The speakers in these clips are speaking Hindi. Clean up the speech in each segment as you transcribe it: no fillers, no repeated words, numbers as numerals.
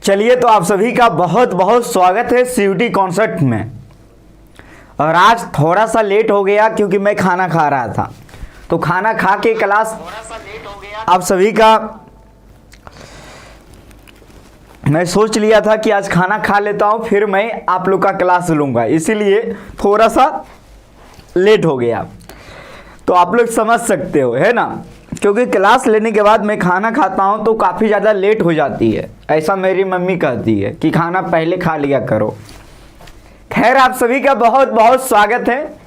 चलिए, तो आप सभी का बहुत बहुत स्वागत है सीयूटी कॉन्सेप्ट में। और आज थोड़ा सा लेट हो गया क्योंकि मैं खाना खा रहा था, तो खाना खा के क्लास थोड़ा सा लेट हो गया। आप सभी का मैं सोच लिया था कि आज खाना खा लेता हूं, फिर मैं आप लोग का क्लास लूँगा, इसीलिए थोड़ा सा लेट हो गया। तो आप लोग समझ सकते हो, है ना, क्योंकि क्लास लेने के बाद मैं खाना खाता हूं तो काफ़ी ज़्यादा लेट हो जाती है। ऐसा मेरी मम्मी कहती है कि खाना पहले खा लिया करो। खैर, आप सभी का बहुत बहुत स्वागत है।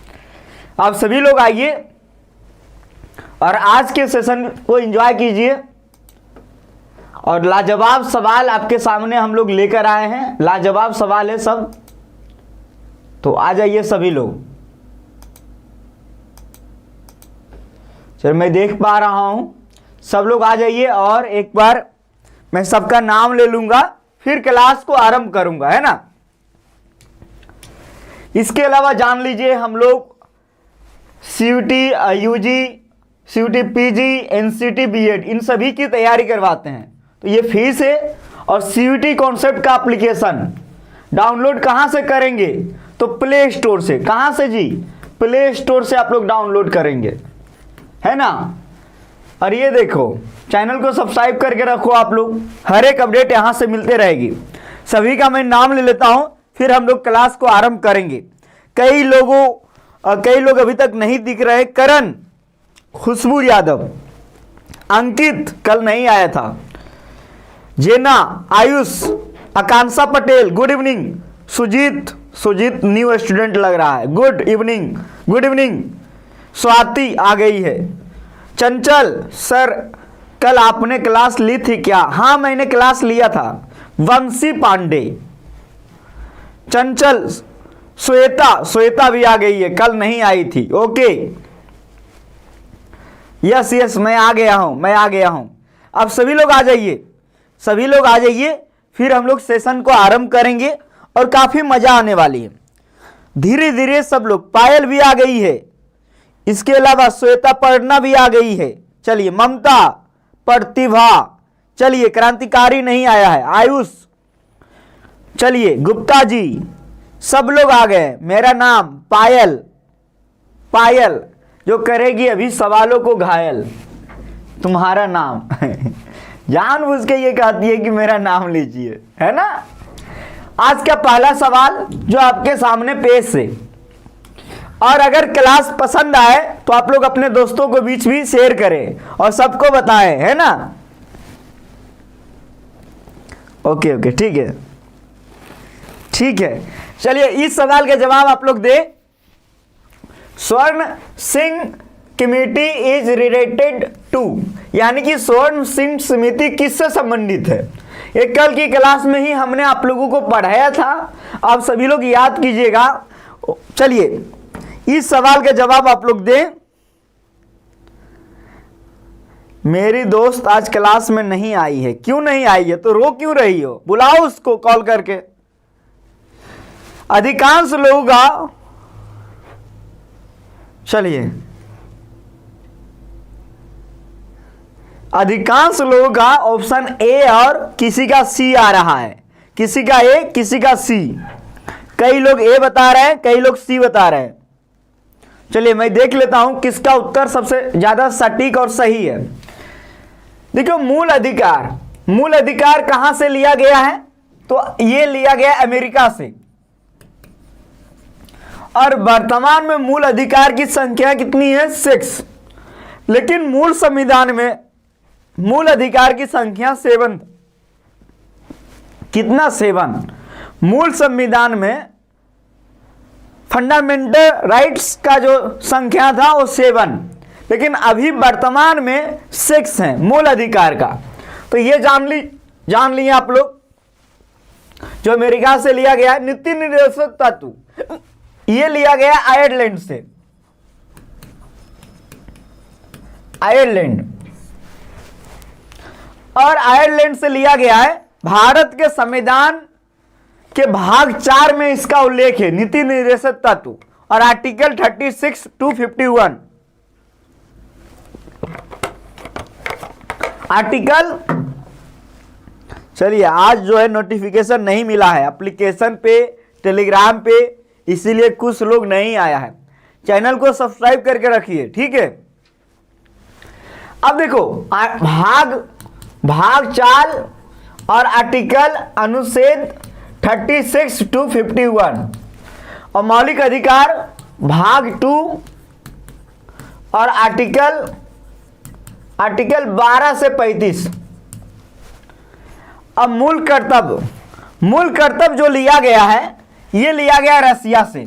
आप सभी लोग आइए और आज के सेशन को एंजॉय कीजिए। और लाजवाब सवाल आपके सामने हम लोग लेकर आए हैं, लाजवाब सवाल है सब, तो आ जाइए सभी लोग। चल, मैं देख पा रहा हूं, सब लोग आ जाइए। और एक बार मैं सबका नाम ले लूंगा, फिर क्लास को आरंभ करूंगा, है ना। इसके अलावा जान लीजिए, हम लोग CUET, UG, CUET PG, NCET, BEd इन सभी की तैयारी करवाते हैं। तो ये फीस है। और सीयूटी कॉन्सेप्ट का एप्लीकेशन डाउनलोड कहां से करेंगे? तो प्ले स्टोर से। कहां से जी? प्ले स्टोर से आप लोग डाउनलोड करेंगे, है ना। और ये देखो, चैनल को सब्सक्राइब करके रखो आप लोग, हर एक अपडेट यहां से मिलते रहेगी। सभी का मैं नाम ले लेता हूं, फिर हम लोग क्लास को आरंभ करेंगे। कई लोग अभी तक नहीं दिख रहे। करण, खुशबू यादव, अंकित कल नहीं आया था, Jena, Ayush, Akanksha Patel, good evening. Sujeet new student लग रहा है, गुड इवनिंग। स्वाति आ गई है। चंचल, सर कल आपने क्लास ली थी क्या? हाँ, मैंने क्लास लिया था। वंशी पांडे, चंचल, श्वेता भी आ गई है, कल नहीं आई थी। ओके, यस, मैं आ गया हूं। अब सभी लोग आ जाइए, फिर हम लोग सेशन को आरंभ करेंगे और काफी मजा आने वाली है। धीरे धीरे सब लोग, पायल भी आ गई है, इसके अलावा श्वेता पढ़ना भी आ गई है। चलिए, ममता, प्रतिभा, चलिए, क्रांतिकारी नहीं आया है, आयुष, चलिए, गुप्ता जी, सब लोग आ गए। मेरा नाम पायल जो करेगी अभी सवालों को घायल। तुम्हारा नाम जानबूझ के ये कहती है कि मेरा नाम लीजिए, है ना। आज का पहला सवाल जो आपके सामने पेश है, और अगर क्लास पसंद आए तो आप लोग अपने दोस्तों को बीच भी शेयर करें और सबको बताएं, है ना। ओके, ठीक है। चलिए, इस सवाल का जवाब आप लोग दे। Swaran Singh committee is related to, यानी कि स्वर्ण सिंह समिति किससे संबंधित है? ये कल की क्लास में ही हमने आप लोगों को पढ़ाया था, आप सभी लोग याद कीजिएगा। चलिए, इस सवाल का जवाब आप लोग दें। मेरी दोस्त आज क्लास में नहीं आई है। क्यों नहीं आई है? तो रो क्यों रही हो? बुलाओ उसको कॉल करके। अधिकांश लोगों का, चलिए, अधिकांश लोगों का ऑप्शन ए और किसी का सी आ रहा है। किसी का ए, किसी का सी। कई लोग ए बता रहे हैं, कई लोग सी बता रहे हैं। चलिए, मैं देख लेता हूं किसका उत्तर सबसे ज्यादा सटीक और सही है। देखो, मूल अधिकार कहां से लिया गया है? तो ये लिया गया अमेरिका से। और वर्तमान में मूल अधिकार की संख्या कितनी है? 6। लेकिन मूल संविधान में मूल अधिकार की संख्या 7। कितना? 7। मूल संविधान में फंडामेंटल राइट्स का जो संख्या था वो 7, लेकिन अभी वर्तमान में 6 है मूल अधिकार का। तो ये जान लिए आप लोग, जो अमेरिका से लिया गया है। नीति निर्देशक तत्व ये लिया गया आयरलैंड से, और आयरलैंड से लिया गया है। भारत के संविधान के भाग 4 में इसका उल्लेख है, नीति निर्देशक तत्व, और आर्टिकल 36 to 51। आर्टिकल चलिए, आज जो है नोटिफिकेशन नहीं मिला है एप्लीकेशन पे, टेलीग्राम पे, इसीलिए कुछ लोग नहीं आया है। चैनल को सब्सक्राइब करके रखिए, ठीक है। अब देखो, भाग 4 और आर्टिकल अनुच्छेद 36 to 51 और मौलिक अधिकार भाग 2 और आर्टिकल 12 से 35। अब मूल कर्तव्य जो लिया गया है, ये लिया गया रसिया से।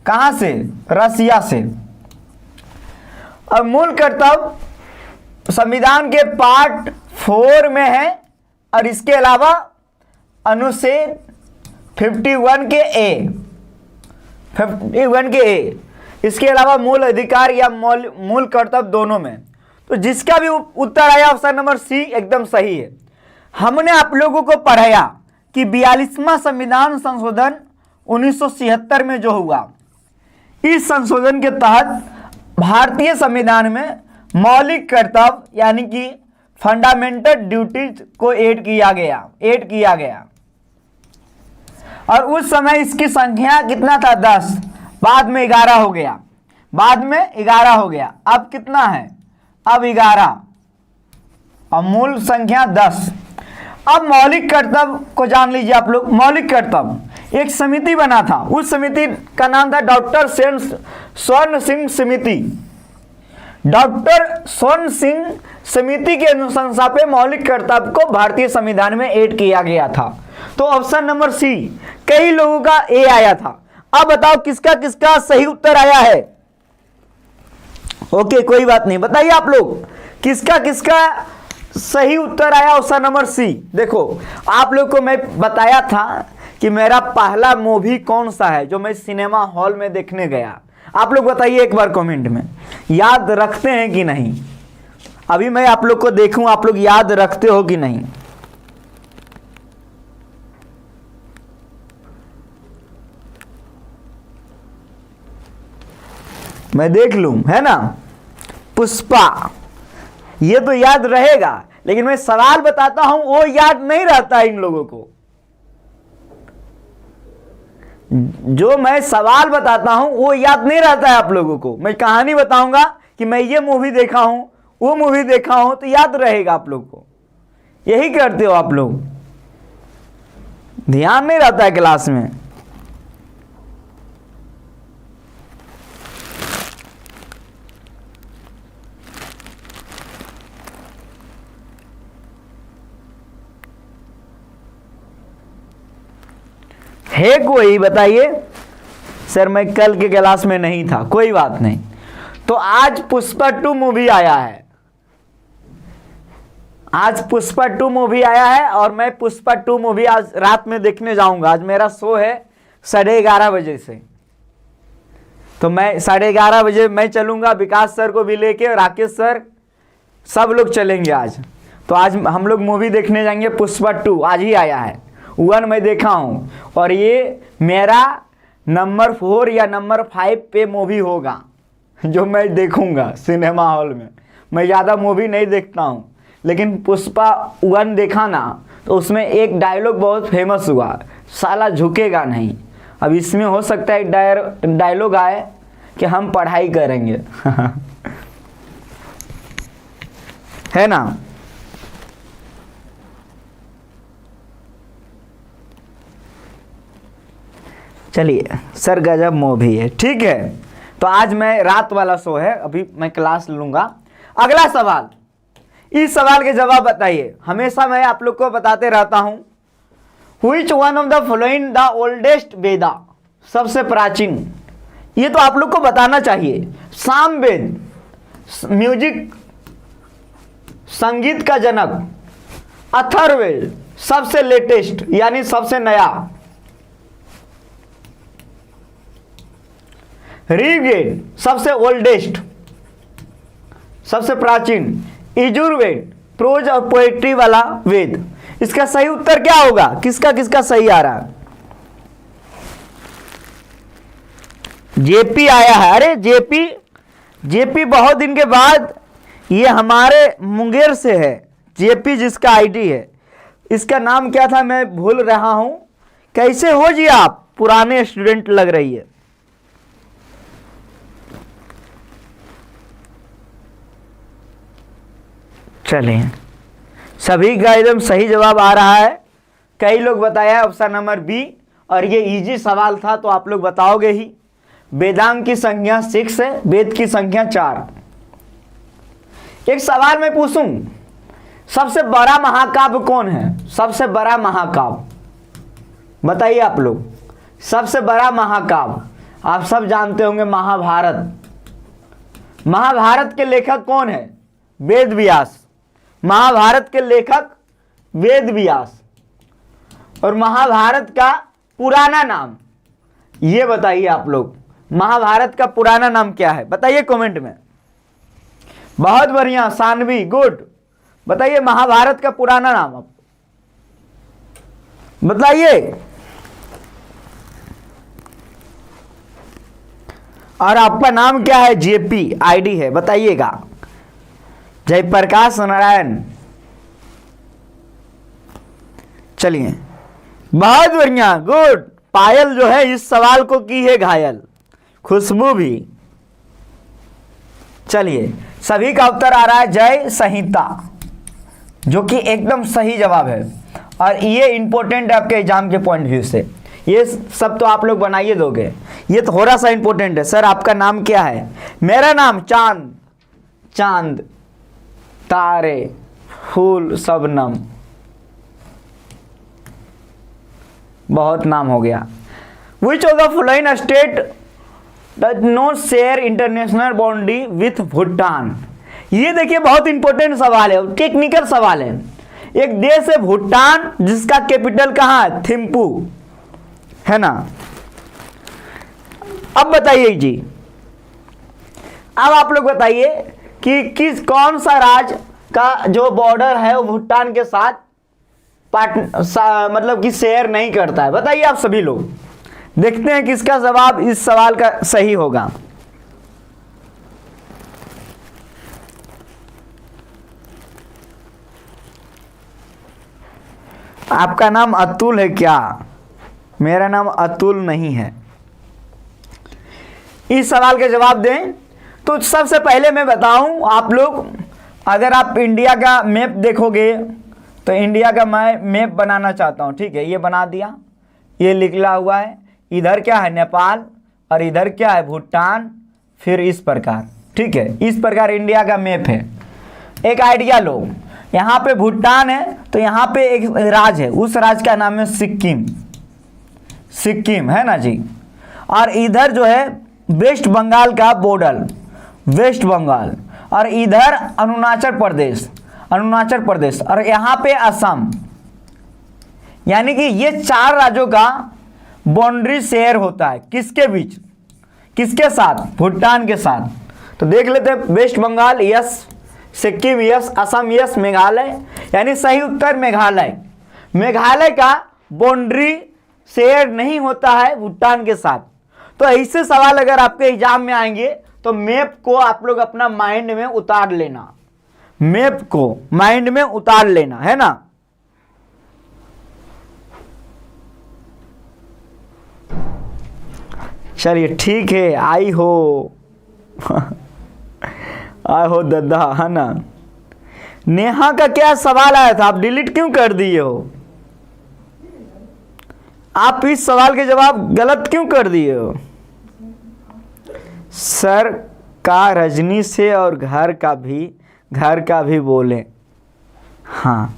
कहां से? रसिया से। अब मूल कर्तव्य संविधान के पार्ट 4 में है और इसके अलावा अनुच्छेद 51 के ए, इसके अलावा मूल अधिकार या मूल कर्तव्य दोनों में। तो जिसका भी उत्तर आया ऑप्शन नंबर सी एकदम सही है। हमने आप लोगों को पढ़ाया कि 42वां संविधान संशोधन 1976 में जो हुआ, इस संशोधन के तहत भारतीय संविधान में मौलिक कर्तव्य यानी कि फंडामेंटल ड्यूटीज को ऐड किया गया और उस समय इसकी संख्या कितना था? 10। बाद में 11 हो गया। अब कितना है? अब 11 और मूल संख्या 10। अब मौलिक कर्तव्य को जान लीजिए आप लोग। मौलिक कर्तव्य, एक समिति बना था, उस समिति का नाम था डॉक्टर स्वर्ण सिंह समिति। डॉक्टर स्वर्ण सिंह समिति के अनुशंसा पे मौलिक कर्तव्य को भारतीय संविधान में ऐड किया गया था। तो ऑप्शन नंबर सी, कई लोगों का ए आया था। अब बताओ किसका किसका सही उत्तर आया है? ओके, कोई बात नहीं, बताइए आप लोग किसका किसका सही उत्तर आया ऑप्शन नंबर सी। देखो, आप लोग को मैं बताया था कि मेरा पहला मूवी कौन सा है जो मैं सिनेमा हॉल में देखने गया। आप लोग बताइए एक बार कमेंट में, याद रखते हैं कि नहीं? अभी मैं आप लोग को देखूं, आप लोग याद रखते हो कि नहीं? मैं देख लूं, है ना? पुष्पा, ये तो याद रहेगा, लेकिन मैं सवाल बताता हूं वो याद नहीं रहता इन लोगों को। जो मैं सवाल बताता हूं वो याद नहीं रहता है आप लोगों को। मैं कहानी बताऊंगा कि मैं ये मूवी देखा हूं, वो मूवी देखा हूं, तो याद रहेगा आप लोग को। यही करते हो आप लोग, ध्यान नहीं रहता है क्लास में। है कोई? बताइए सर, मैं कल के क्लास में नहीं था। कोई बात नहीं। तो आज पुष्पा 2 मूवी आया है। और मैं पुष्पा 2 मूवी आज रात में देखने जाऊंगा। आज मेरा शो है 11:30 बजे से, तो मैं 11:30 बजे मैं चलूंगा। विकास सर को भी लेके, राकेश सर, सब लोग चलेंगे आज। तो आज हम लोग मूवी देखने जाएंगे पुष्पा 2। आज ही आया है। 1 मैं देखा हूँ और ये मेरा नंबर 4 या नंबर 5 पे मूवी होगा जो मैं देखूंगा सिनेमा हॉल में। मैं ज़्यादा मूवी नहीं देखता हूँ, लेकिन पुष्पा 1 देखा ना, तो उसमें एक डायलॉग बहुत फेमस हुआ, साला झुकेगा नहीं। अब इसमें हो सकता है एक डायलॉग आए कि हम पढ़ाई करेंगे है ना? चलिए सर, गजब मूवी है, ठीक है। तो आज मैं रात वाला शो है, अभी मैं क्लास लूंगा। अगला सवाल, इस सवाल के जवाब बताइए। हमेशा मैं आप लोग को बताते रहता हूं, which one of the following the oldest Veda, सबसे प्राचीन। ये तो आप लोग को बताना चाहिए। सामवेद, म्यूजिक, संगीत का जनक। अथर्ववेद, सबसे लेटेस्ट यानी सबसे नया। ऋग्वेद, सबसे ओल्डेस्ट, सबसे प्राचीन। यजुर्वेद, प्रोज और पोएट्री वाला वेद। इसका सही उत्तर क्या होगा? किसका किसका सही आ रहा है? जेपी आया है। अरे जेपी बहुत दिन के बाद, ये हमारे मुंगेर से है जेपी जिसका आईडी है। इसका नाम क्या था मैं भूल रहा हूं। कैसे हो जी आप, पुराने स्टूडेंट लग रही है। चलिए, सभी का एकदम सही जवाब आ रहा है। कई लोग बताया ऑप्शन नंबर बी, और ये इजी सवाल था तो आप लोग बताओगे ही। वेदांग की संख्या 6 है, वेद की संख्या 4। एक सवाल मैं पूछूं, सबसे बड़ा महाकाव्य कौन है? सबसे बड़ा महाकाव्य बताइए आप लोग। सबसे बड़ा महाकाव्य आप सब जानते होंगे, महाभारत। महाभारत के लेखक कौन है? वेद व्यास। महाभारत के लेखक वेद व्यास। और महाभारत का पुराना नाम ये बताइए आप लोग। महाभारत का पुराना नाम क्या है बताइए कमेंट में। बहुत बढ़िया सानवी, गुड। बताइए महाभारत का पुराना नाम आप बताइए। और आपका नाम क्या है? जेपी आईडी है, बताइएगा। जयप्रकाश नारायण। चलिए, बहुत बढ़िया, गुड। पायल जो है इस सवाल को की है घायल, खुशबू भी। चलिए, सभी का उत्तर आ रहा है जय संहिता, जो कि एकदम सही जवाब है। और ये इंपॉर्टेंट है आपके एग्जाम के पॉइंट व्यू से। ये सब तो आप लोग बनाइए दोगे, ये थोड़ा सा इंपॉर्टेंट है। सर आपका नाम क्या है? मेरा नाम चांद। चांद, तारे, फूल, शबनम, बहुत नाम हो गया। Which of the following state does not share international boundary with Bhutan? ये देखिए बहुत इंपॉर्टेंट सवाल है, टेक्निकल सवाल है। एक देश है भूटान जिसका कैपिटल कहाँ है? थिम्पू, है ना। अब बताइए जी, अब आप लोग बताइए कि कौन सा राज्य का जो बॉर्डर है वो भूटान के साथ मतलब कि शेयर नहीं करता है। बताइए आप सभी लोग, देखते हैं किसका जवाब इस सवाल का सही होगा। आपका नाम अतुल है क्या? मेरा नाम अतुल नहीं है। इस सवाल का जवाब दें तो सबसे पहले मैं बताऊं आप लोग, अगर आप इंडिया का मैप देखोगे तो इंडिया का मैं मैप बनाना चाहता हूं, ठीक है। ये बना दिया, ये लिखा हुआ है। इधर क्या है? नेपाल, और इधर क्या है? भूटान। फिर इस प्रकार, ठीक है, इस प्रकार इंडिया का मैप है। एक आइडिया लो, यहाँ पे भूटान है तो यहाँ पे एक राज्य है, उस राज्य का नाम है सिक्किम। सिक्किम है ना जी। और इधर जो है वेस्ट बंगाल का बॉर्डर, वेस्ट बंगाल। और इधर अरुणाचल प्रदेश, अरुणाचल प्रदेश। और यहाँ पे असम। यानी कि ये 4 राज्यों का बाउंड्री शेयर होता है किसके बीच? किसके साथ? भूटान के साथ। तो देख लेते हैं, West Bengal yes, Sikkim yes, Assam yes, Meghalaya. यानी सही उत्तर मेघालय। मेघालय का बाउंड्री शेयर नहीं होता है भूटान के साथ। तो ऐसे सवाल अगर आपके एग्जाम में आएंगे तो मैप को आप लोग अपना माइंड में उतार लेना, मैप को माइंड में उतार लेना, है ना। चलिए ठीक है, आई हो आई हो दादा, है ना। नेहा का क्या सवाल आया था, आप डिलीट क्यों कर दिए हो? आप इस सवाल के जवाब गलत क्यों कर दिए हो? सर का रजनी से और घर का भी बोले। हाँ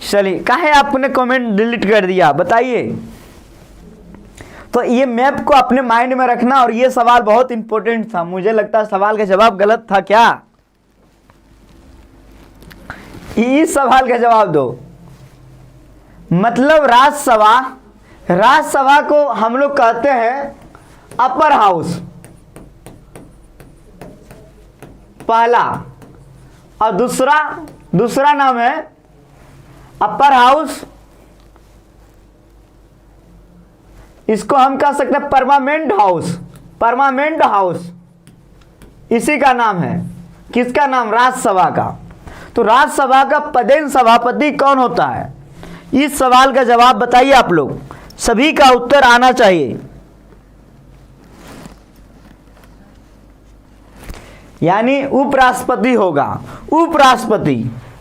चलिए, काहे आपने कमेंट डिलीट कर दिया बताइए। तो ये मैप को अपने माइंड में रखना। और ये सवाल बहुत इंपॉर्टेंट था, मुझे लगता है सवाल का जवाब गलत था क्या? इस सवाल का जवाब दो। मतलब राज्यसभा, राज्यसभा को हम लोग कहते हैं अपर हाउस, पहला। और दूसरा नाम है अपर हाउस, इसको हम कह सकते हैं परमानेंट हाउस। परमानेंट हाउस इसी का नाम है। किसका नाम? राज्यसभा का। तो राज्यसभा का पदेन सभापति कौन होता है? इस सवाल का जवाब बताइए आप लोग, सभी का उत्तर आना चाहिए। यानी उपराष्ट्रपति होगा। उपराष्ट्रपति,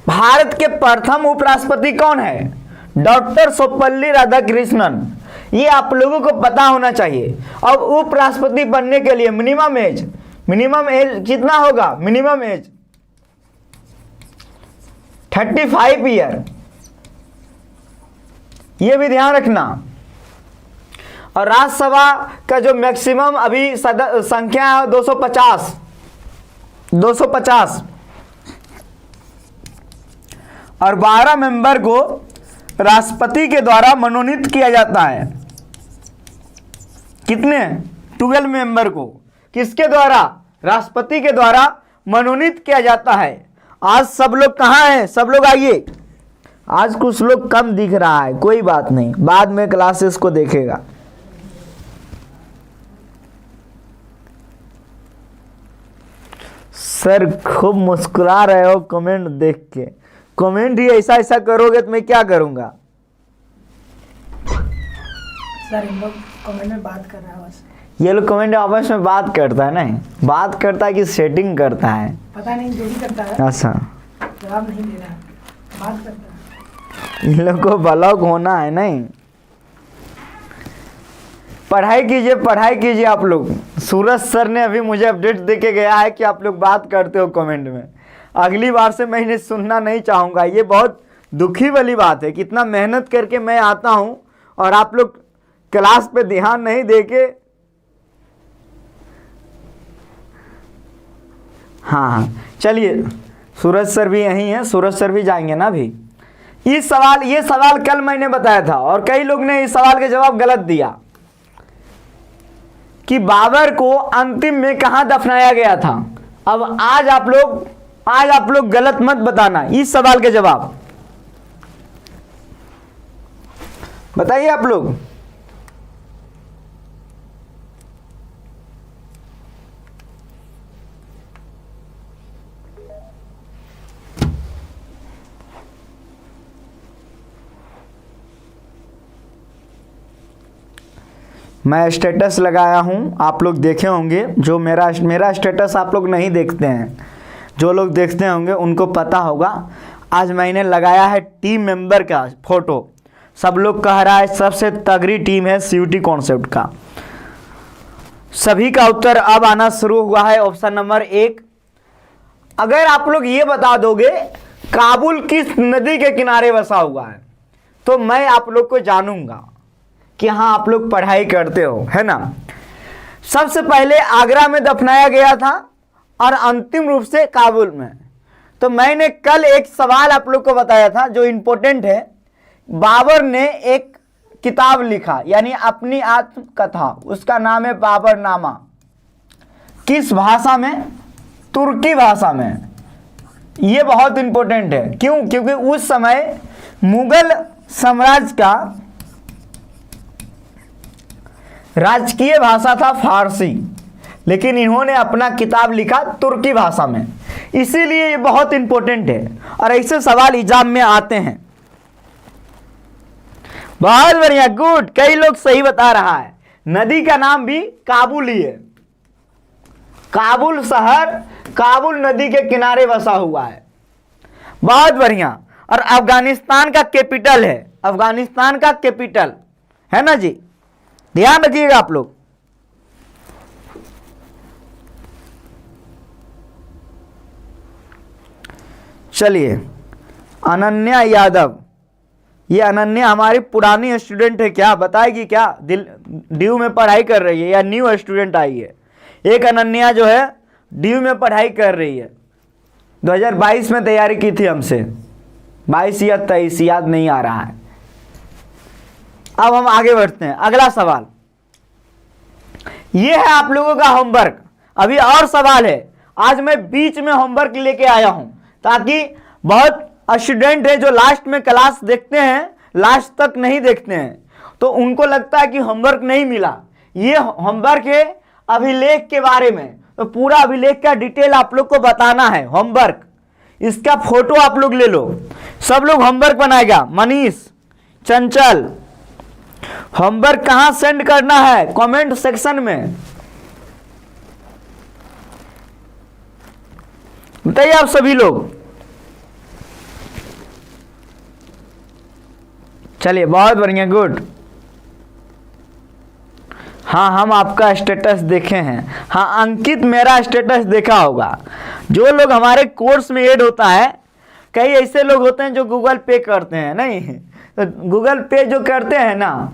भारत के प्रथम उपराष्ट्रपति कौन है? डॉक्टर सर्वपल्ली राधाकृष्णन। ये आप लोगों को पता होना चाहिए। अब उपराष्ट्रपति बनने के लिए मिनिमम एज कितना होगा? मिनिमम एज 35 ईयर, ये भी ध्यान रखना। और राज्यसभा का जो मैक्सिमम अभी संख्या है 250 और 12 मेंबर को राष्ट्रपति के द्वारा मनोनीत किया जाता है। कितने? 12 मेंबर को किसके द्वारा? राष्ट्रपति के द्वारा मनोनीत किया जाता है। आज सब लोग कहाँ हैं? सब लोग आइए। आज कुछ लोग कम दिख रहा है, कोई बात नहीं, बाद में क्लासेस को देखेगा। सर खूब मुस्कुरा रहे हो कमेंट देख के। कमेंट ही ऐसा ऐसा करोगे तो मैं क्या करूंगा? सर इन लोग कमेंट में बात कर रहा है बस। ये लोग कमेंट आपस में बात करता है, नहीं बात करता है कि सेटिंग करता है? पता नहीं, जो भी करता है। अच्छा, जवाब नहीं दे रहा है, बात करता है। इन लोग को ब्लॉक होना है। नहीं, पढ़ाई कीजिए आप लोग। सूरज सर ने अभी मुझे अपडेट दे के गया है कि आप लोग बात करते हो कमेंट में। अगली बार से मैं इन्हें सुनना नहीं चाहूँगा। ये बहुत दुखी वाली बात है, कितना मेहनत करके मैं आता हूँ और आप लोग क्लास पे ध्यान नहीं देके। हाँ, चलिए, सूरज सर भी यहीं हैं, सूरज सर भी जाएंगे ना अभी। ये सवाल कल मैंने बताया था और कई लोग ने इस सवाल का जवाब गलत दिया कि बाबर को अंतिम में कहां दफनाया गया था। अब आज आप लोग गलत मत बताना। इस सवाल के जवाब बताइए आप लोग। मैं स्टेटस लगाया हूँ, आप लोग देखे होंगे। जो मेरा स्टेटस आप लोग नहीं देखते हैं, जो लोग देखते होंगे उनको पता होगा। आज मैंने लगाया है टीम मेंबर का फोटो। सब लोग कह रहा है सबसे तगड़ी टीम है सीयूटी कॉन्सेप्ट का। सभी का उत्तर अब आना शुरू हुआ है। ऑप्शन नंबर 1, अगर आप लोग ये बता दोगे काबुल किस नदी के किनारे बसा हुआ है तो मैं आप लोग को जानूंगा कि हाँ आप लोग पढ़ाई करते हो, है ना। सबसे पहले आगरा में दफनाया गया था और अंतिम रूप से काबुल में। तो मैंने कल एक सवाल आप लोग को बताया था जो इम्पोर्टेंट है। बाबर ने एक किताब लिखा, यानी अपनी आत्मकथा, उसका नाम है बाबरनामा। किस भाषा में? तुर्की भाषा में। ये बहुत इंपॉर्टेंट है। क्यों? क्योंकि उस समय मुगल साम्राज्य का राजकीय भाषा था फारसी, लेकिन इन्होंने अपना किताब लिखा तुर्की भाषा में, इसीलिए ये बहुत इंपॉर्टेंट है और ऐसे सवाल एग्जाम में आते हैं। बहुत बढ़िया, गुड। कई लोग सही बता रहा है। नदी का नाम भी काबुल ही है। काबुल शहर काबुल नदी के किनारे बसा हुआ है। बहुत बढ़िया। और अफगानिस्तान का कैपिटल है, अफगानिस्तान का कैपिटल है ना जी, ध्यान रखिएगा आप लोग। चलिए, अनन्या यादव, ये अनन्या हमारी पुरानी स्टूडेंट है क्या? बताएगी क्या? ड्यू में पढ़ाई कर रही है या न्यू स्टूडेंट आई है? एक अनन्या जो है ड्यू में पढ़ाई कर रही है, 2022 में तैयारी की थी हमसे, 22 या 23 याद नहीं आ रहा है। अब हम आगे बढ़ते हैं। अगला सवाल ये है आप लोगों का होमवर्क। अभी और सवाल है। आज मैं बीच में होमवर्क लेके आया हूं ताकि बहुत स्टूडेंट है जो लास्ट में क्लास देखते हैं, लास्ट तक नहीं देखते हैं, तो उनको लगता है कि होमवर्क नहीं मिला। ये होमवर्क है अभिलेख के बारे में, तो पूरा अभिलेख का डिटेल आप लोग को बताना है। होमवर्क इसका फोटो आप लोग ले लो, सब लोग होमवर्क बनाएगा। मनीष, चंचल, होमवर्क कहां सेंड करना है? कमेंट सेक्शन में बताइए आप सभी लोग। चलिए बहुत बढ़िया, गुड। हाँ, हम आपका स्टेटस देखे हैं। हाँ, अंकित मेरा स्टेटस देखा होगा। जो लोग हमारे कोर्स में ऐड होता है, कई ऐसे लोग होते हैं जो गूगल पे करते हैं, नहीं तो गूगल पे जो करते हैं ना,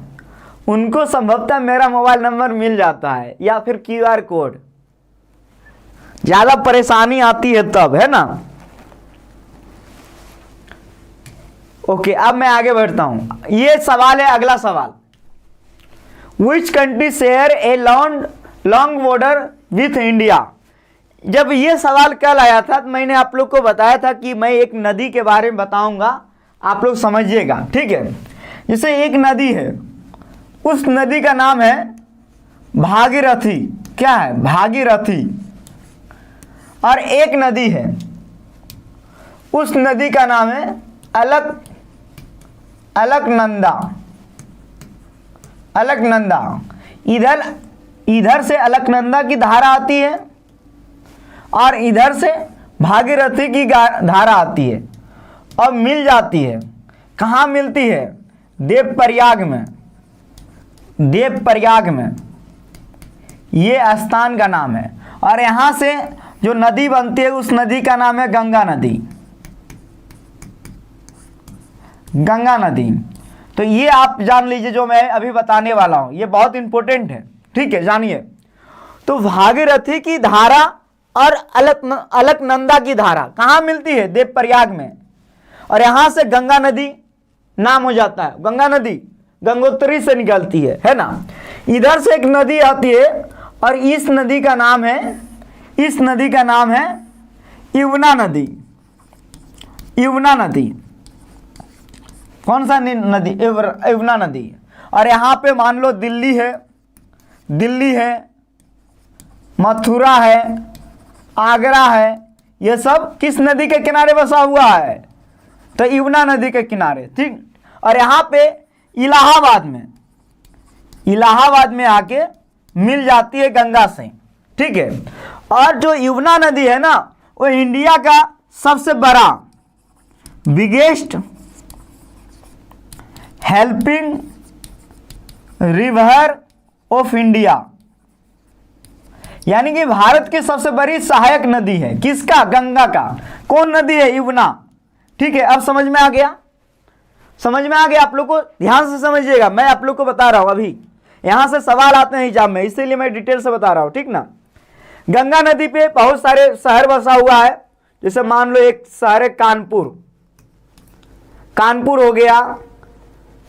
उनको संभवतः मेरा मोबाइल नंबर मिल जाता है या फिर QR कोड। ज़्यादा परेशानी आती है तब, है ना। ओके, अब मैं आगे बढ़ता हूं। ये सवाल है, अगला सवाल। Which country share a long border with India. जब ये सवाल कल आया था तो मैंने आप लोग को बताया था कि मैं एक नदी के बारे में बताऊंगा, आप लोग समझिएगा, ठीक है। जैसे एक नदी है, उस नदी का नाम है भागीरथी। क्या है? भागीरथी। और एक नदी है, उस नदी का नाम है अलकनंदा। अलकनंदा। इधर से अलकनंदा की धारा आती है और इधर से भागीरथी की धारा आती है और मिल जाती है। कहाँ मिलती है? देवप्रयाग में। देवप्रयाग में, ये स्थान का नाम है। और यहाँ से जो नदी बनती है, उस नदी का नाम है गंगा नदी। गंगा नदी। तो ये आप जान लीजिए, जो मैं अभी बताने वाला हूं, ये बहुत इंपॉर्टेंट है, ठीक है, जानिए। तो भागीरथी की धारा और अलकनंदा की धारा कहाँ मिलती है? देवप्रयाग में। और यहां से गंगा नदी नाम हो जाता है। गंगा नदी गंगोत्री से निकलती है ना। इधर से एक नदी आती है और इस नदी का नाम है यमुना नदी। यमुना नदी। कौन सा नदी? यमुना नदी। और यहाँ पे मान लो दिल्ली है, मथुरा है, आगरा है, ये सब किस नदी के किनारे बसा हुआ है? तो यमुना नदी के किनारे, ठीक। और यहाँ पे इलाहाबाद में आके मिल जाती है गंगा से, ठीक है। और जो यमुना नदी है ना, वो इंडिया का सबसे बड़ा biggest helping river of India, यानी कि भारत की सबसे बड़ी सहायक नदी है। किसका? गंगा का। कौन नदी है? यमुना, ठीक है। अब समझ में आ गया? समझ में आ गया आप लोग को? ध्यान से समझिएगा, मैं आप लोग को बता रहा हूं। अभी यहां से सवाल आते हैं एग्जाम में, इसीलिए मैं डिटेल से बता रहा हूं, ठीक ना। गंगा नदी पे बहुत सारे शहर बसा हुआ है। जैसे मान लो एक शहर है कानपुर हो गया,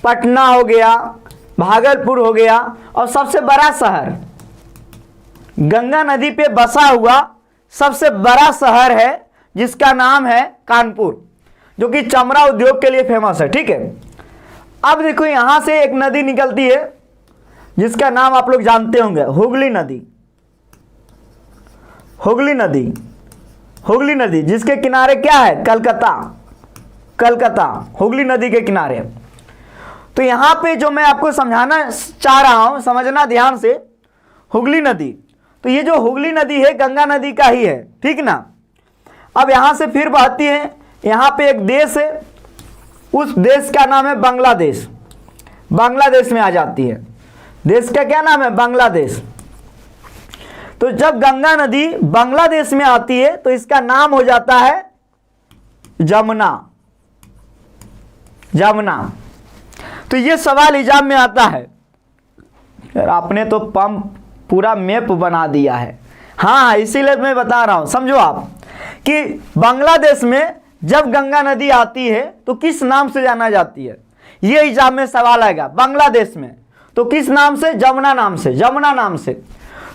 पटना हो गया, भागलपुर हो गया, और सबसे बड़ा शहर गंगा नदी पे बसा हुआ सबसे बड़ा शहर है जिसका नाम है कानपुर, जो कि चमड़ा उद्योग के लिए फेमस है, ठीक है। अब देखो यहां से एक नदी निकलती है जिसका नाम आप लोग जानते होंगे, हुगली नदी। हुगली नदी जिसके किनारे क्या है? कलकत्ता, हुगली नदी के किनारे। तो यहां पे जो मैं आपको समझाना चाह रहा हूं, समझना ध्यान से, हुगली नदी। तो ये जो हुगली नदी है गंगा नदी का ही है, ठीक ना। अब यहां से फिर बहती है, यहां पे एक देश है, उस देश का नाम है बांग्लादेश। बांग्लादेश में आ जाती है। देश का क्या नाम है? बांग्लादेश। तो जब गंगा नदी बांग्लादेश में आती है तो इसका नाम हो जाता है जमुना। तो ये सवाल एग्जाम में आता है। यार आपने तो पूरा मैप बना दिया है। हाँ, इसीलिए मैं बता रहा हूं, समझो आप कि बांग्लादेश में जब गंगा नदी आती है तो किस नाम से जाना जाती है? ये एग्जाम में सवाल आएगा। बांग्लादेश में तो किस नाम से? जमुना नाम से।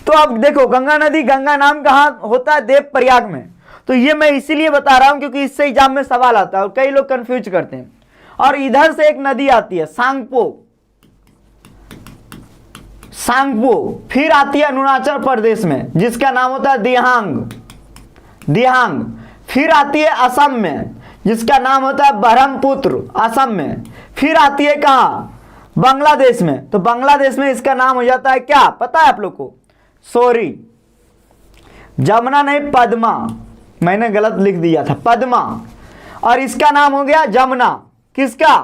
तो अब देखो गंगा नदी, गंगा नाम कहाँ होता है? देवप्रयाग में। तो ये मैं इसीलिए बता रहा हूं क्योंकि इससे एग्जाम में सवाल आता है और कई लोग कंफ्यूज करते हैं। और इधर से एक नदी आती है सांगपो, फिर आती है अरुणाचल प्रदेश में जिसका नाम होता है दिहांग। फिर आती है असम में, जिसका नाम होता है ब्रह्मपुत्र, असम में। फिर आती है कहाँ, बांग्लादेश में। तो बांग्लादेश में इसका नाम हो जाता है क्या, पता है आप लोग को, सॉरी जमुना नहीं, पद्मा, मैंने गलत लिख दिया था, पद्मा। और इसका नाम हो गया जमुना। किसका,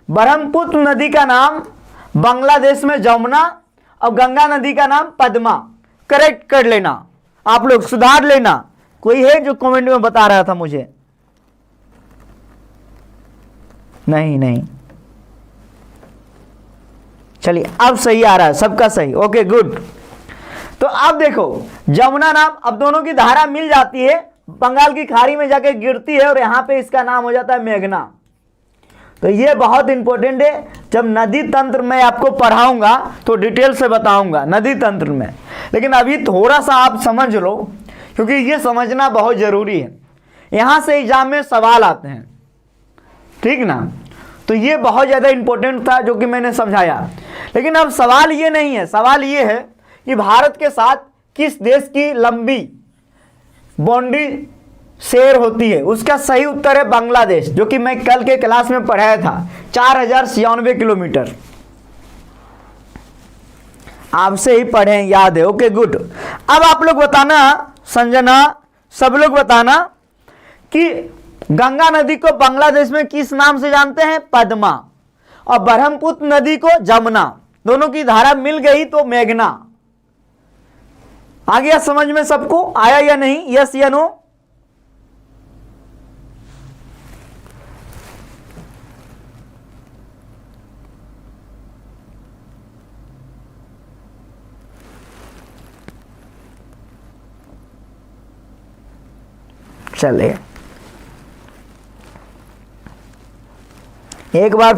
ब्रह्मपुत्र नदी का नाम बांग्लादेश में जमुना और गंगा नदी का नाम पद्मा। करेक्ट कर लेना, आप लोग सुधार लेना। कोई है जो कमेंट में बता रहा था मुझे, नहीं, चलिए अब सही आ रहा है, सबका सही, ओके गुड। तो अब देखो जमुना नाम, अब दोनों की धारा मिल जाती है, बंगाल की खाड़ी में जाके गिरती है और यहां पे इसका नाम हो जाता है मेघना। तो ये बहुत इंपॉर्टेंट है, जब नदी तंत्र मैं आपको पढ़ाऊंगा तो डिटेल से बताऊंगा नदी तंत्र में, लेकिन अभी थोड़ा सा आप समझ लो क्योंकि ये समझना बहुत जरूरी है। यहां से एग्जाम में सवाल आते हैं, ठीक ना। तो ये बहुत ज़्यादा इंपॉर्टेंट था जो कि मैंने समझाया। लेकिन अब सवाल ये नहीं है, सवाल ये है कि भारत के साथ किस देश की लंबी बाउंड्री शेयर होती है। उसका सही उत्तर है बांग्लादेश, जो कि मैं कल के क्लास में पढ़ाया था, 4096 किलोमीटर। आपसे ही पढ़े, याद है, ओके गुड। अब आप लोग बताना, संजना सब लोग बताना कि गंगा नदी को बांग्लादेश में किस नाम से जानते हैं, पद्मा, और ब्रह्मपुत्र नदी को जमुना। दोनों की धारा मिल गई तो मेघना। आ गया समझ में सबको, आया या नहीं, यस या नो। चले एक बार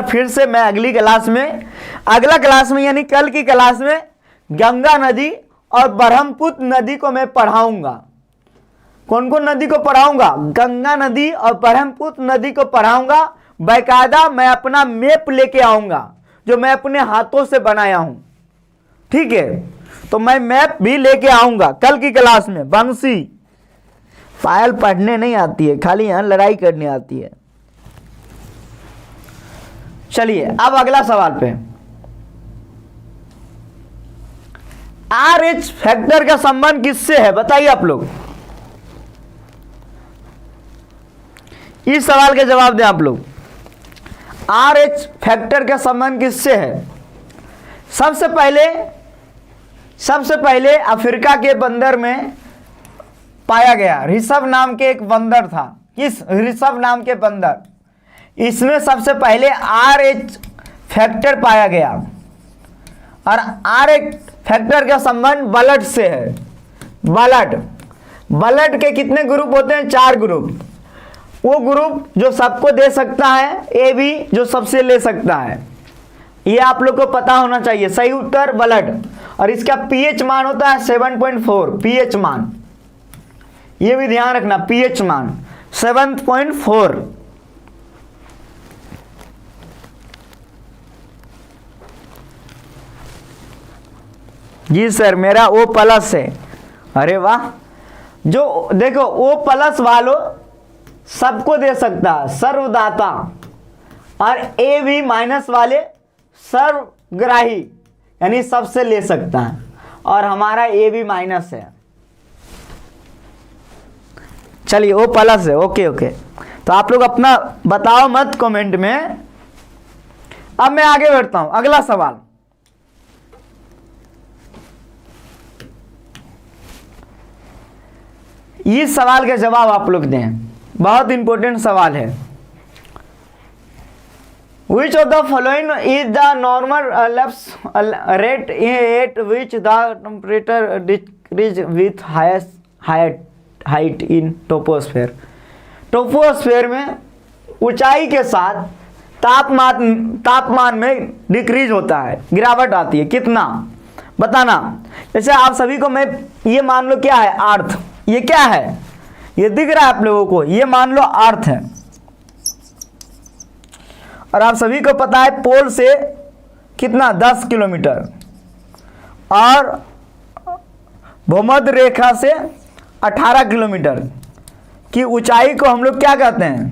फिर से मैं अगली क्लास में, अगला क्लास में यानी कल की क्लास में गंगा नदी और ब्रह्मपुत्र नदी को मैं पढ़ाऊंगा। कौन कौन नदी को पढ़ाऊंगा, गंगा नदी और ब्रह्मपुत्र नदी को पढ़ाऊंगा। बाकायदा मैं अपना मैप लेके आऊंगा जो मैं अपने हाथों से बनाया हूं, ठीक है। तो मैं मैप भी लेके आऊंगा कल की क्लास में। बंसी पायल पढ़ने नहीं आती है, खाली यहां लड़ाई करने आती है। चलिए अब अगला सवाल पे, RH फैक्टर का संबंध किससे है, बताइए आप लोग। इस सवाल के जवाब दें आप लोग। RH फैक्टर का संबंध किससे है। सबसे पहले अफ्रीका के बंदर में पाया गया, ऋषभ नाम के एक बंदर था। किस, ऋषभ नाम के बंदर, इसमें सबसे पहले RH फैक्टर पाया गया। और RH फैक्टर का संबंध ब्लड से है। ब्लड के कितने ग्रुप होते हैं, 4 ग्रुप। वो ग्रुप जो सबको दे सकता है, AB जो सबसे ले सकता है, ये आप लोग को पता होना चाहिए। सही उत्तर ब्लड। और इसका pH मान होता है 7.4, pH मान, ये भी ध्यान रखना, pH मान 7.4। जी सर मेरा O+ है। अरे वाह, जो देखो O+ वालों सबको दे सकता है, सर्वदाता। और AB- वाले सर्वग्राही, यानी सबसे ले सकता है। और हमारा AB- है। चलिए O+ है, ओके। तो आप लोग अपना बताओ मत कमेंट में। अब मैं आगे बढ़ता हूं, अगला सवाल। इस सवाल के जवाब आप लोग दें, बहुत इंपॉर्टेंट सवाल है। Which of the following is the normal lapse rate at which the temperature decrease with height in troposphere? Troposphere में ऊंचाई के साथ तापमान में डिक्रीज होता है, गिरावट आती है। कितना बताना। जैसे आप सभी को मैं, ये मान लो क्या है, अर्थ। ये क्या है, ये दिख रहा है आप लोगों को, ये मान लो अर्थ है। और आप सभी को पता है पोल से कितना, 10 किलोमीटर, और भूमध्य रेखा से 18 किलोमीटर की ऊंचाई को हम लोग क्या कहते हैं?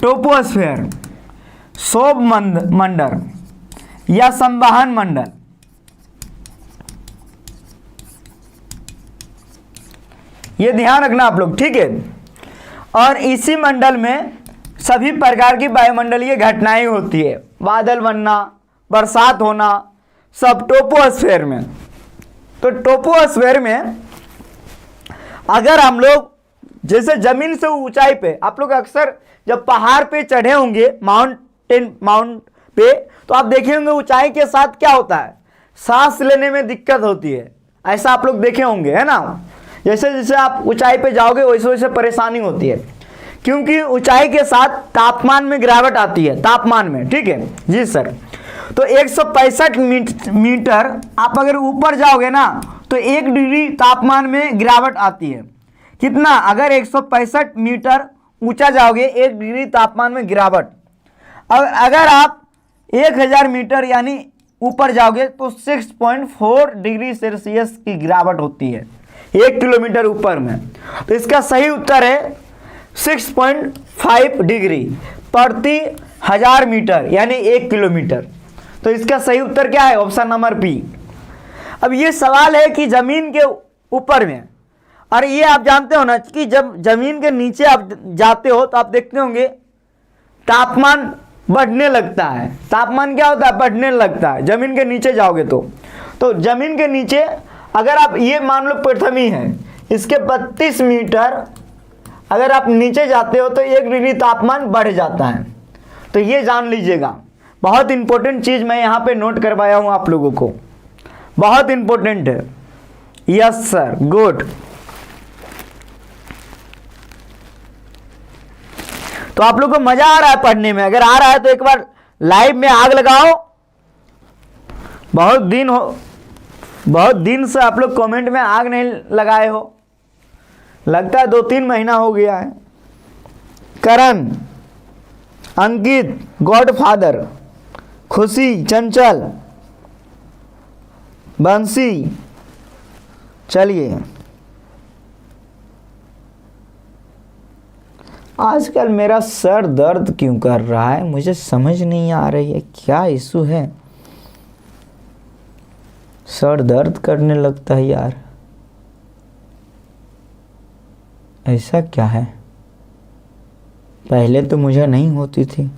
टोपोस्फेयर, शोभ मंडल या संवहन मंडल। ये ध्यान रखना आप लोग, ठीक है। और इसी मंडल में सभी प्रकार की वायुमंडलीय घटनाएं होती है, बादल बनना, बरसात होना, सब टोपोस्फेयर में। तो टोपोस्फेयर में अगर हम लोग जैसे जमीन से ऊंचाई पे, आप लोग अक्सर जब पहाड़ पे चढ़े होंगे, माउंट पे, तो आप देखे होंगे ऊंचाई के साथ क्या होता है, सांस लेने में दिक्कत होती है। ऐसा आप लोग देखे होंगे, है ना। जैसे जैसे आप ऊंचाई पे जाओगे वैसे वैसे परेशानी होती है, क्योंकि ऊंचाई के साथ तापमान में गिरावट आती है, तापमान में, ठीक है जी सर। तो 165 मीटर आप अगर ऊपर जाओगे ना तो 1 डिग्री तापमान में गिरावट आती है। कितना? अगर 165 मीटर ऊंचा जाओगे 1 डिग्री तापमान में गिरावट। और अगर आप 1000 मीटर यानी ऊपर जाओगे तो 6.4 डिग्री सेल्सियस की गिरावट होती है 1 किलोमीटर ऊपर में। तो इसका सही उत्तर है 6.5 डिग्री प्रति 1000 मीटर यानी 1 किलोमीटर। तो इसका सही उत्तर क्या है? Option number B. अब ये सवाल है कि जमीन के ऊपर में, और ये आप जानते हो ना कि जब जमीन के नीचे आप जाते हो तो आप देखते होंगे तापमान बढ़ने लगता है। तापमान क्या होता है? बढ़ने लगता है जमीन के नीचे जाओगे तो जमीन के नीचे अगर आप ये मान लो पृथ्वी है, इसके 32 मीटर अगर आप नीचे जाते हो तो 1 डिग्री तापमान बढ़ जाता है। तो ये जान लीजिएगा, बहुत इंपॉर्टेंट चीज़ मैं यहाँ पे नोट करवाया हूँ आप लोगों को, बहुत इंपॉर्टेंट है। Yes sir, good. तो आप लोग को मजा आ रहा है पढ़ने में? अगर आ रहा है तो एक बार लाइव में आग लगाओ। बहुत दिन से आप लोग कमेंट में आग नहीं लगाए हो, लगता है 2-3 महीना हो गया है। करण, अंकित, गॉडफादर, खुशी, चंचल, बंसी, चलिए। आजकल मेरा सर दर्द क्यों कर रहा है, मुझे समझ नहीं आ रही है, क्या इशू है? सर दर्द करने लगता है यार, ऐसा क्या है? पहले तो मुझे नहीं होती थी।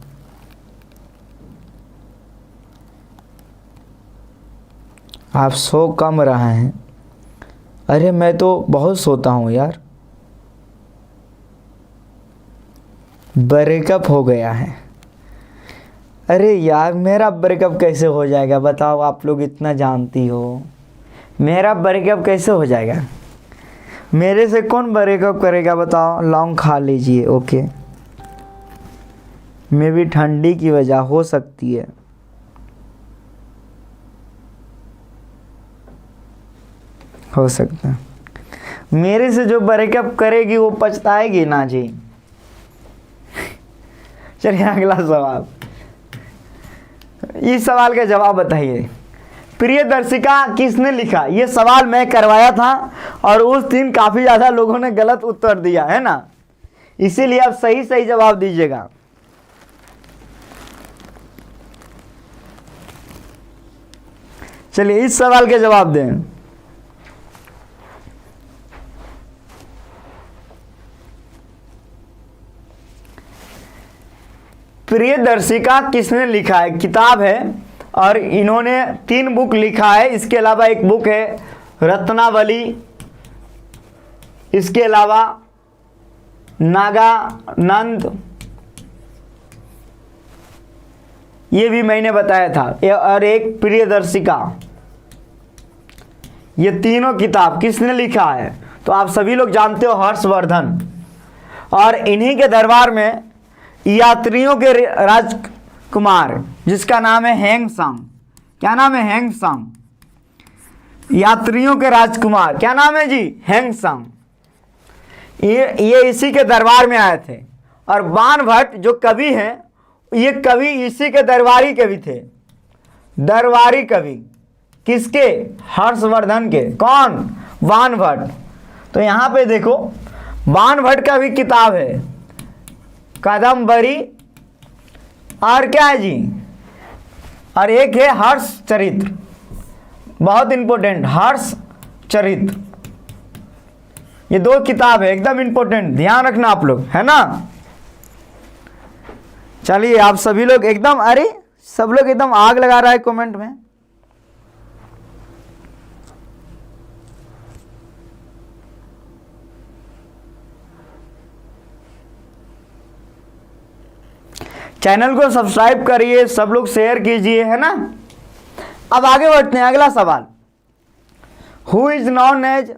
आप सो कम रहे हैं। अरे मैं तो बहुत सोता हूँ यार। ब्रेकअप हो गया है। अरे यार मेरा ब्रेकअप कैसे हो जाएगा बताओ? आप लोग इतना जानती हो, मेरा ब्रेकअप कैसे हो जाएगा? मेरे से कौन ब्रेकअप करेगा बताओ? लौंग खा लीजिए। ओके, मे भी ठंडी की वजह हो सकती है। हो सकता है मेरे से जो ब्रेकअप करेगी वो पछताएगी ना जी। चलिए अगला सवाल, इस सवाल का जवाब बताइए। प्रियदर्शिका किसने लिखा? ये सवाल मैं करवाया था और उस दिन काफ़ी ज़्यादा लोगों ने गलत उत्तर दिया है ना, इसीलिए आप सही सही जवाब दीजिएगा। चलिए इस सवाल के जवाब दें। प्रियदर्शिका किसने लिखा है? किताब है और इन्होंने 3 बुक लिखा है। इसके अलावा एक बुक है रत्नावली, इसके अलावा नागानंद, ये भी मैंने बताया था, और एक प्रियदर्शिका। ये तीनों किताब किसने लिखा है? तो आप सभी लोग जानते हो, हर्षवर्धन। और इन्हीं के दरबार में यात्रियों के राजकुमार जिसका नाम है हैंगसांग। क्या नाम है? हैंगसांग। यात्रियों के राजकुमार क्या नाम है जी? हैंगसांग। ये इसी के दरबार में आए थे। और बाणभट्ट जो कवि हैं, ये कवि इसी के दरबारी कवि थे। दरबारी कवि किसके? हर्षवर्धन के। कौन? बाणभट्ट। तो यहाँ पे देखो बाण भट्ट का भी किताब है कादम्बरी, और क्या है जी, और एक है हर्ष चरित्र, बहुत इंपॉर्टेंट, हर्ष चरित्र। ये 2 किताब है एकदम इंपॉर्टेंट, ध्यान रखना आप लोग, है ना। चलिए आप सभी लोग एकदम, अरे सब लोग एकदम आग लगा रहा है कमेंट में। चैनल को सब्सक्राइब करिए, सब लोग शेयर कीजिए, है ना। अब आगे बढ़ते हैं, अगला सवाल, who is known as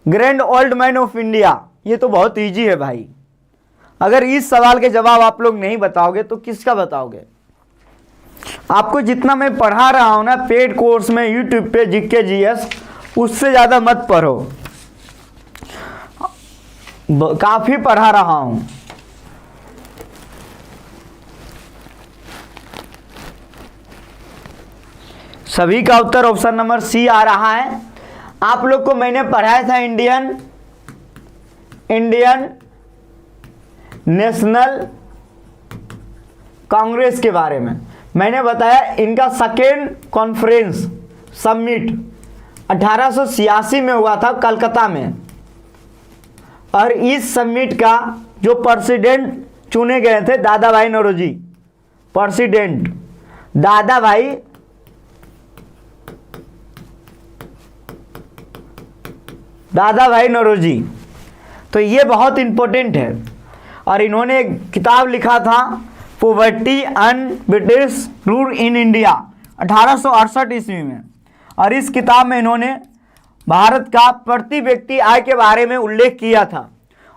grand old man of India. ये तो बहुत इजी है भाई, अगर इस सवाल के जवाब आप लोग नहीं बताओगे तो किसका बताओगे। आपको जितना मैं पढ़ा रहा हूं ना पेड कोर्स में यूट्यूब पे जीके जीएस, उससे ज़्यादा मत पढ़ो, काफ़ी पढ़ा रहा हूं। सभी का उत्तर ऑप्शन नंबर सी आ रहा है। आप लोग को मैंने पढ़ाया था इंडियन नेशनल कांग्रेस के बारे में। मैंने बताया इनका सेकेंड कॉन्फ्रेंस समिट 1886 में हुआ था कलकत्ता में, और इस समिट का जो प्रेसिडेंट चुने गए थे दादा भाई नौरोजी, प्रेसिडेंट दादा भाई नौरोजी। तो ये बहुत इंपॉर्टेंट है, और इन्होंने एक किताब लिखा था poverty and British rule in India 1868 ईस्वी में, और इस किताब में इन्होंने भारत का प्रति व्यक्ति आय के बारे में उल्लेख किया था,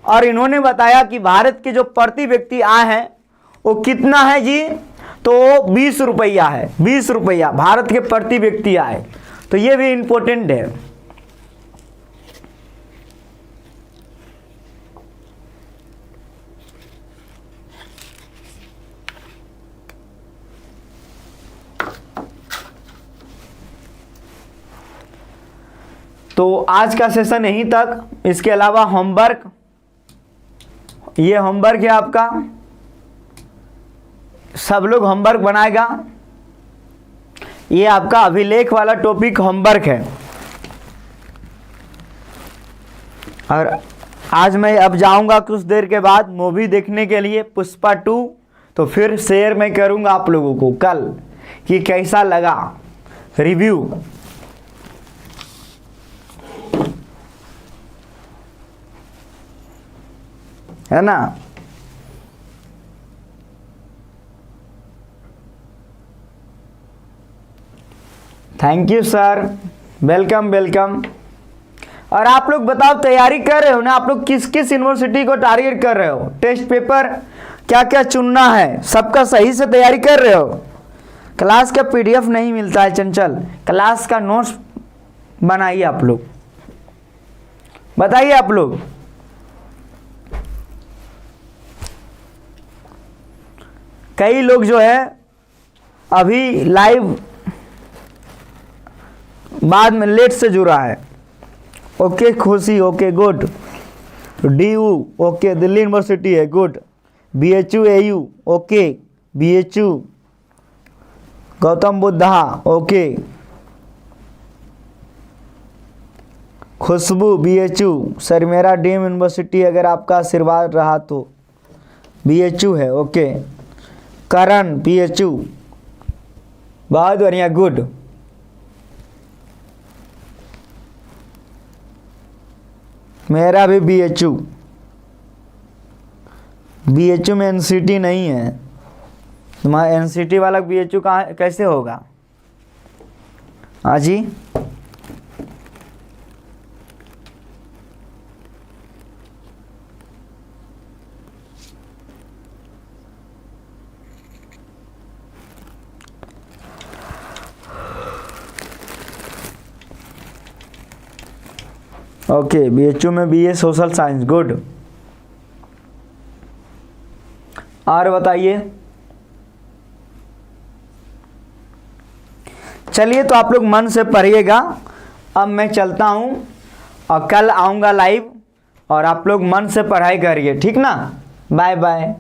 और इन्होंने बताया कि भारत के जो प्रति व्यक्ति आय है वो कितना है जी, तो 20 रुपया है, 20 रुपया भारत के प्रति व्यक्ति आय। तो ये भी इंपॉर्टेंट है। तो आज का सेशन यहीं तक, इसके अलावा होमवर्क, ये होमवर्क है आपका, सब लोग होमवर्क बनाएगा। ये आपका अभिलेख वाला टॉपिक होमवर्क है, और आज मैं अब जाऊंगा कुछ देर के बाद मूवी देखने के लिए पुष्पा 2, तो फिर शेयर मैं करूंगा आप लोगों को कल कि कैसा लगा रिव्यू। है ना। Thank you sir, welcome welcome. और आप लोग बताओ तैयारी कर रहे हो ना, आप लोग किस किस यूनिवर्सिटी को टारगेट कर रहे हो, टेस्ट पेपर क्या क्या चुनना है, सबका सही से तैयारी कर रहे हो। क्लास का पीडीएफ नहीं मिलता है चंचल, क्लास का नोट्स बनाइए आप लोग, बताइए आप लोग। कई लोग जो है अभी लाइव बाद में लेट से जुड़ा है। Okay Khushi, okay good. DU okay, Delhi university है, good. BHU AU okay, BHU Gautam Buddha okay. Khushbu BHU, sir मेरा डीम यूनिवर्सिटी अगर आपका आशीर्वाद रहा तो BHU है, ओके। करण BHU, बहुत बढ़िया, गुड। मेरा भी BHU में NCT नहीं है, तुम्हारा NCT वाला BHU कहाँ, कैसे होगा। हाँ जी, ओके। BHU में BA सोशल साइंस, गुड। और बताइए। चलिए तो आप लोग मन से पढ़िएगा। अब मैं चलता हूँ, और कल आऊँगा लाइव, और आप लोग मन से पढ़ाई करिए, ठीक ना। Bye bye.